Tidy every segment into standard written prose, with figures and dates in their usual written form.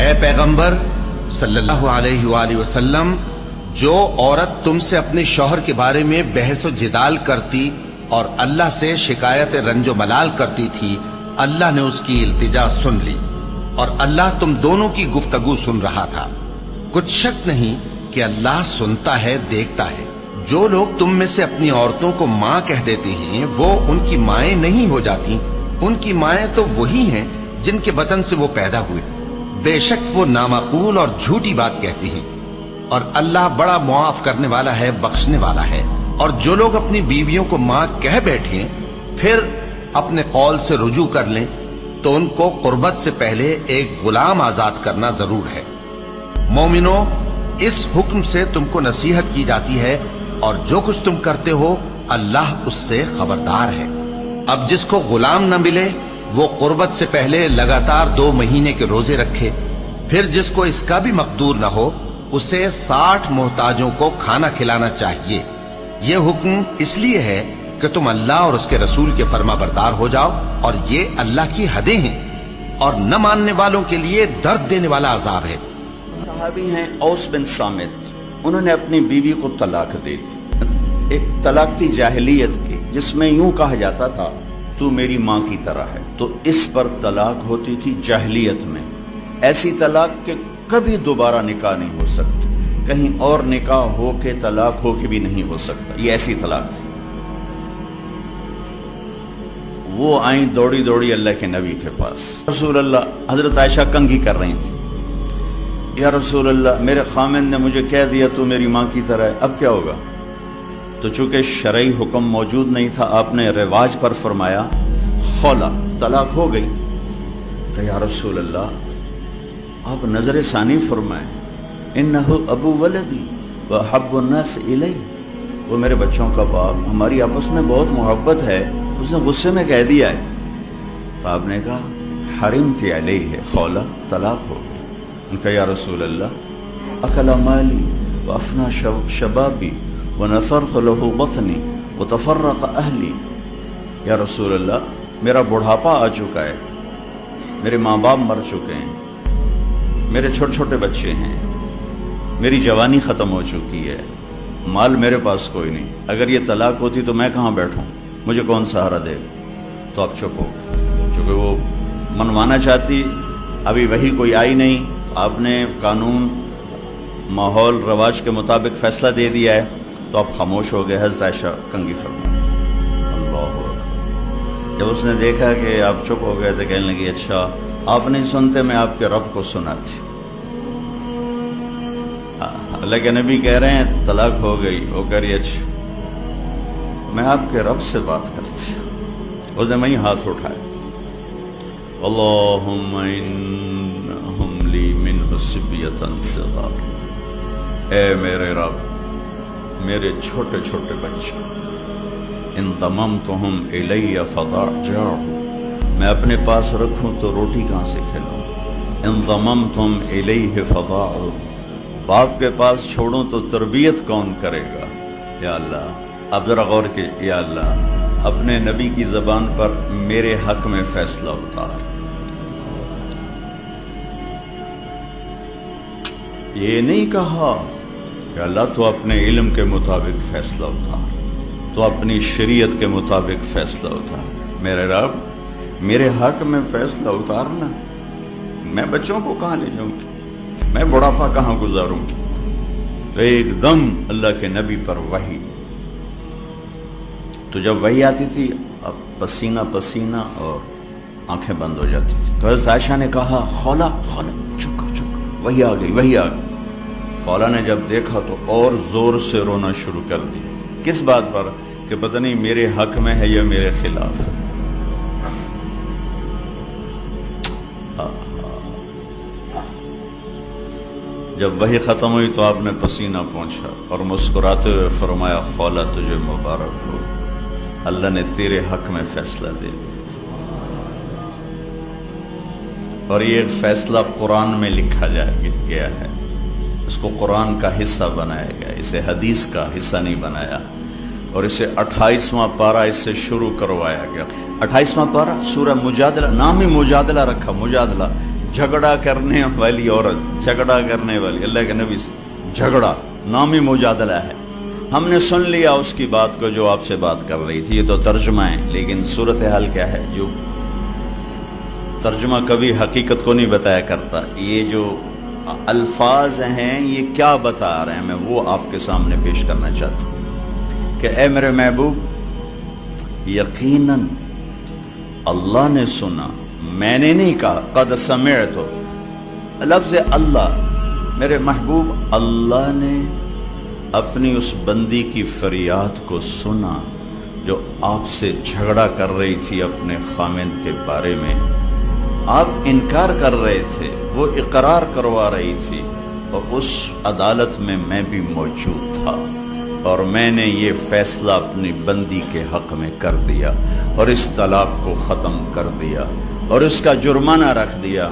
اے پیغمبر صلی اللہ علیہ وآلہ وسلم، جو عورت تم سے اپنے شوہر کے بارے میں بحث و جدال کرتی اور اللہ سے شکایت رنج و ملال کرتی تھی، اللہ نے اس کی التجا سن لی اور اللہ تم دونوں کی گفتگو سن رہا تھا۔ کچھ شک نہیں کہ اللہ سنتا ہے، دیکھتا ہے۔ جو لوگ تم میں سے اپنی عورتوں کو ماں کہہ دیتے ہیں وہ ان کی مائیں نہیں ہو جاتی، ان کی مائیں تو وہی ہیں جن کے بطن سے وہ پیدا ہوئے۔ بے شک وہ نامعقول اور جھوٹی بات کہتی ہیں، اور اللہ بڑا معاف کرنے والا ہے، بخشنے والا ہے۔ اور جو لوگ اپنی بیویوں کو ماں کہہ بیٹھیں پھر اپنے قول سے رجوع کر لیں تو ان کو قربت سے پہلے ایک غلام آزاد کرنا ضرور ہے۔ مومنو، اس حکم سے تم کو نصیحت کی جاتی ہے اور جو کچھ تم کرتے ہو اللہ اس سے خبردار ہے۔ اب جس کو غلام نہ ملے وہ قربت سے پہلے لگاتار 2 مہینے کے روزے رکھے، پھر جس کو اس کا بھی مقدور نہ ہو اسے 60 محتاجوں کو کھانا کھلانا چاہیے۔ یہ حکم اس لیے ہے کہ تم اللہ اور اس کے رسول کے فرما بردار ہو جاؤ، اور یہ اللہ کی حدیں ہیں، اور نہ ماننے والوں کے لیے درد دینے والا عذاب ہے۔ صحابی ہیں اوس بن صامت، انہوں نے اپنی بیوی کو طلاق دے دی۔ ایک طلاق تھی جاہلیت کی جس میں یوں کہا جاتا تھا تو میری ماں کی طرح ہے، تو اس پر طلاق ہوتی تھی جاہلیت میں۔ ایسی طلاق کہ کبھی دوبارہ نکاح نہیں ہو سکتی، کہیں اور نکاح ہو کے طلاق ہو کے بھی نہیں ہو سکتا، یہ ایسی طلاق تھی۔ وہ آئیں دوڑی دوڑی اللہ کے نبی کے پاس، رسول اللہ، حضرت عائشہ کنگھی کر رہی تھی، یا رسول اللہ میرے خامن نے مجھے کہہ دیا تو میری ماں کی طرح ہے، اب کیا ہوگا؟ تو چونکہ شرعی حکم موجود نہیں تھا، آپ نے رواج پر فرمایا خولا، طلاق ہو گئی۔ کہ یا رسول اللہ آپ نظر ثانی فرمائیں، انہو ابو ولدی وحب الناس الی، وہ میرے بچوں کا باپ، ہماری آپس میں بہت محبت ہے، اس نے غصے میں کہہ دیا ہے۔ تو آپ نے کہا حرمت علیہ، خولا، طلاق ہو گئی۔ ان کا یا رسول اللہ اکل مالی وافنا شبابی ونثرت له بطنی وتفرق اہلی، یا رسول اللہ میرا بڑھاپا آ چکا ہے، میرے ماں باپ مر چکے ہیں، میرے چھوٹے چھوٹے بچے ہیں، میری جوانی ختم ہو چکی ہے، مال میرے پاس کوئی نہیں، اگر یہ طلاق ہوتی تو میں کہاں بیٹھوں، مجھے کون سہارا دے گا؟ تو آپ چپ ہو، چونکہ وہ منوانا چاہتی، ابھی وہی کوئی آئی نہیں، آپ نے قانون ماحول رواج کے مطابق فیصلہ دے دیا ہے، تو آپ خاموش ہو گئے۔ حضرت عائشہ کنگھی فرمائیں، اللہ اکبر۔ جب اس نے دیکھا کہ آپ چپ ہو گئے تو کہنے لگی اچھا آپ نہیں سنتے، میں آپ کے رب کو سناتی۔ اللہ کے نبی کہہ رہے ہیں طلاق ہو گئی، وہ کہہ رہی اچھا میں آپ کے رب سے بات کرتی۔ اس نے وہیں ہاتھ اٹھائے، اللہم انہم لی منہ صبیۃ صغار، اے میرے رب میرے چھوٹے چھوٹے بچے، ان ضممتہم الی فضجعوا، میں اپنے پاس رکھوں تو روٹی کہاں سے کھلاؤں، ان ضممتم الیہ فضاعوا، باپ کے پاس چھوڑوں تو تربیت کون کرے گا؟ یا اللہ اب ذرا غور کی، یا اللہ اپنے نبی کی زبان پر میرے حق میں فیصلہ اتار۔ یہ نہیں کہا کہ اللہ تو اپنے علم کے مطابق فیصلہ اتار، تو اپنی شریعت کے مطابق فیصلہ اتار۔ میرے رب میرے حق میں فیصلہ اتارنا، میں بچوں کو کہاں لے جاؤں گی، میں بڑھاپا کہاں گزاروں گی؟ تو ایک دم اللہ کے نبی پر وحی، تو جب وحی آتی تھی اب پسینہ پسینہ اور آنکھیں بند ہو جاتی تھی۔ تو حضرت عائشہ نے کہا خولا خولا، چپ کر چپ کر، وحی آ گئی وحی آ گئی۔ خولا نے جب دیکھا تو اور زور سے رونا شروع کر دی، کس بات پر کہ پتہ نہیں میرے حق میں ہے یا میرے خلاف۔ جب وحی ختم ہوئی تو آپ نے پسینہ پہنچا اور مسکراتے ہوئے فرمایا خولا تجھے مبارک ہو، اللہ نے تیرے حق میں فیصلہ دے دیا۔ اور یہ ایک فیصلہ قرآن میں لکھا گیا ہے، اس کو قرآن کا حصہ بنایا گیا، اسے حدیث کا حصہ نہیں بنایا، اور اسے 28واں پارہ اس سے شروع کروایا گیا۔ 28واں پارہ سورہ مجادلہ، نام ہی مجادلہ رکھا، مجادلہ، جھگڑا کرنے والی عورت، جھگڑا کرنے والی، اللہ کے نبی سے جھگڑا نامی مجادلہ ہے۔ ہم نے سن لیا اس کی بات کو جو آپ سے بات کر رہی تھی، یہ تو ترجمہ ہے، لیکن صورتحال کیا ہے؟ جو ترجمہ کبھی حقیقت کو نہیں بتایا کرتا، یہ جو الفاظ ہیں یہ کیا بتا رہے ہیں، میں وہ آپ کے سامنے پیش کرنا چاہتا ہوں کہ اے میرے محبوب، یقیناً اللہ نے سنا، میں نے نہیں کہا، قد سمعت، لفظ اللہ، میرے محبوب اللہ نے اپنی اس بندی کی فریاد کو سنا جو آپ سے جھگڑا کر رہی تھی اپنے خامند کے بارے میں۔ آپ انکار کر رہے تھے، وہ اقرار کروا رہی تھی، اور اس عدالت میں میں بھی موجود تھا، اور میں نے یہ فیصلہ اپنی بندی کے حق میں کر دیا اور اس طلاق کو ختم کر دیا اور اس کا جرمانہ رکھ دیا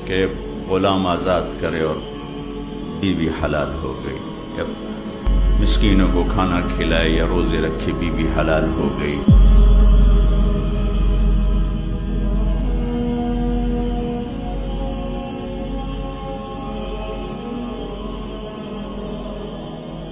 کہ غلام آزاد کرے اور بیوی حلال ہو گئی، یا مسکینوں کو کھانا کھلائے یا روزے رکھے بیوی حلال ہو گئی۔